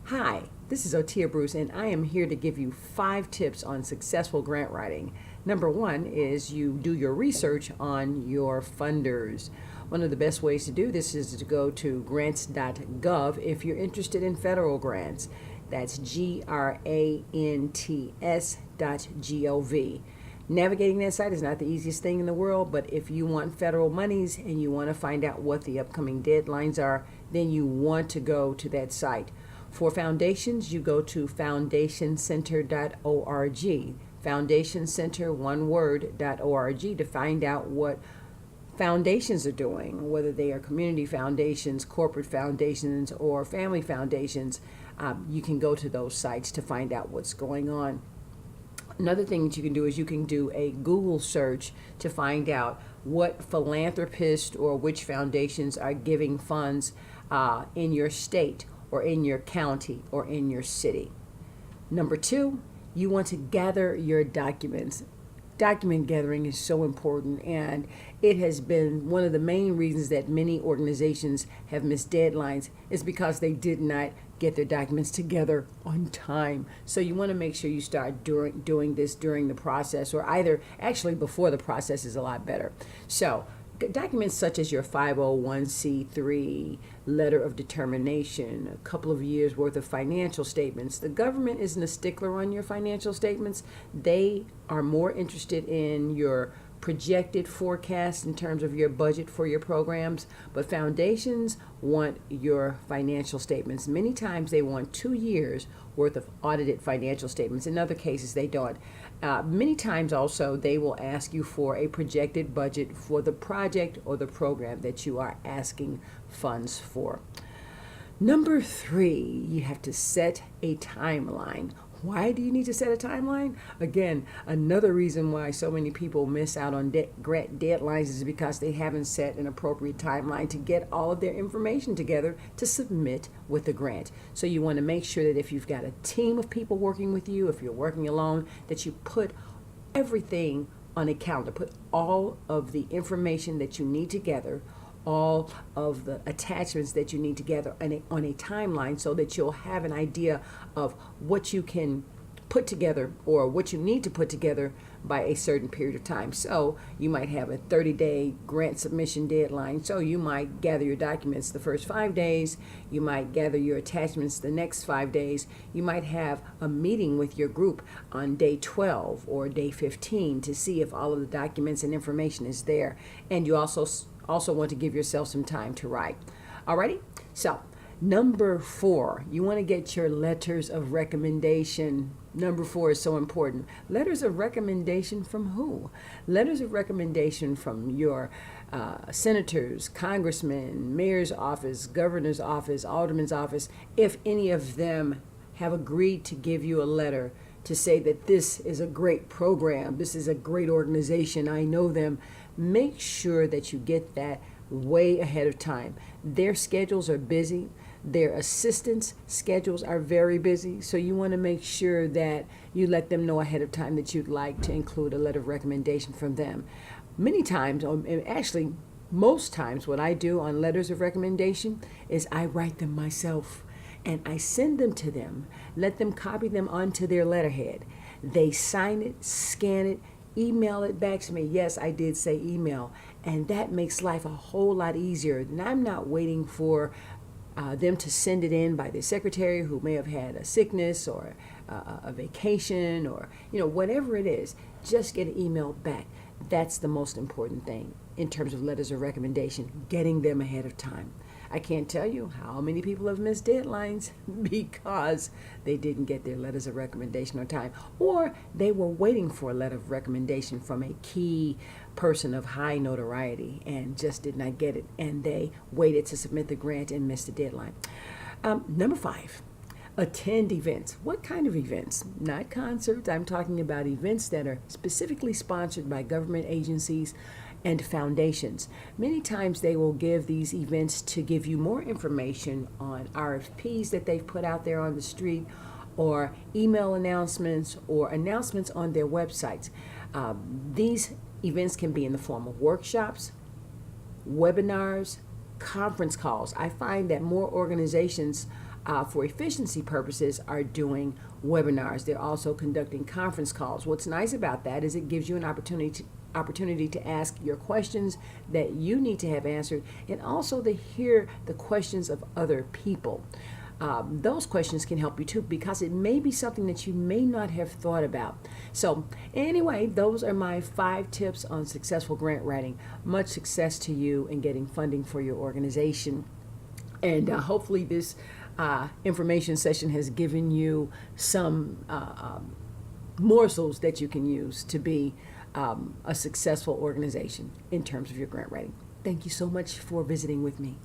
Hi, this is Otia Bruce, and I am here to give you 5 tips on successful grant writing. Number one is you do your research on your funders. One of the best ways to do this is to go to grants.gov if you're interested in federal grants. That's grants.gov. Navigating that site is not the easiest thing in the world, but if you want federal monies and you want to find out what the upcoming deadlines are, then you want to go to that site. For foundations, you go to foundationcenter.org. Foundationcenter, one word.org, to find out what foundations are doing, whether they are community foundations, corporate foundations, or family foundations. You can go to those sites to find out what's going on. Another thing that you can do is you can do a Google search to find out what philanthropists or which foundations are giving funds in your state or in your county or in your city. Number two, you want to gather your documents. Document gathering is so important, and it has been one of the main reasons that many organizations have missed deadlines is because they did not get their documents together on time. So you want to make sure you start doing this during the process, or either actually before the process is a lot better. So documents such as your 501c3, letter of determination, a couple of years worth of financial statements. The government isn't a stickler on your financial statements. They are more interested in your projected forecast in terms of your budget for your programs, but foundations want your financial statements. Many times they want 2 years worth of audited financial statements. In other cases, they don't. Many times also they will ask you for a projected budget for the project or the program that you are asking funds for. Number three, you have to set a timeline. Why do you need to set a timeline? Again, another reason why so many people miss out on grant deadlines is because they haven't set an appropriate timeline to get all of their information together to submit with the grant. So you want to make sure that if you've got a team of people working with you, if you're working alone, that you put everything on a calendar, put all of the information that you need together, all of the attachments that you need together on a timeline, so that you'll have an idea of what you can put together or what you need to put together by a certain period of time. So you might have a 30-day grant submission deadline. So you might gather your documents the first 5 days. You might gather your attachments the next 5 days. You might have a meeting with your group on day 12 or day 15 to see if all of the documents and information is there. And you also want to give yourself some time to write. Alrighty? So, number 4, you want to get your letters of recommendation. Number 4 is so important. Letters of recommendation from who? Letters of recommendation from your senators, congressmen, mayor's office, governor's office, alderman's office, if any of them have agreed to give you a letter to say that this is a great program, this is a great organization, I know them. Make sure that you get that way ahead of time. Their schedules are busy. Their assistants' schedules are very busy. So you want to make sure that you let them know ahead of time that you'd like to include a letter of recommendation from them. Many times, actually most times, what I do on letters of recommendation is I write them myself and I send them to them, let them copy them onto their letterhead. They sign it, scan it, email it back to me. Yes, I did say email. And that makes life a whole lot easier. And I'm not waiting for them to send it in by the secretary who may have had a sickness or a vacation or, whatever it is. Just get an email back. That's the most important thing in terms of letters of recommendation, getting them ahead of time. I can't tell you how many people have missed deadlines because they didn't get their letters of recommendation on time, or they were waiting for a letter of recommendation from a key person of high notoriety and just did not get it, and they waited to submit the grant and missed the deadline. Number 5, attend events. What kind of events? Not concerts. I'm talking about events that are specifically sponsored by government agencies and foundations. Many times they will give these events to give you more information on RFPs that they've put out there on the street, or email announcements or announcements on their websites. These events can be in the form of workshops, webinars, conference calls. I find that more organizations for efficiency purposes, are doing webinars. They're also conducting conference calls. What's nice about that is it gives you an opportunity to ask your questions that you need to have answered, and also to hear the questions of other people. Those questions can help you too, because it may be something that you may not have thought about. So anyway, those are my 5 tips on successful grant writing. Much success to you in getting funding for your organization. And hopefully this information session has given you some morsels that you can use to be a successful organization in terms of your grant writing. Thank you so much for visiting with me.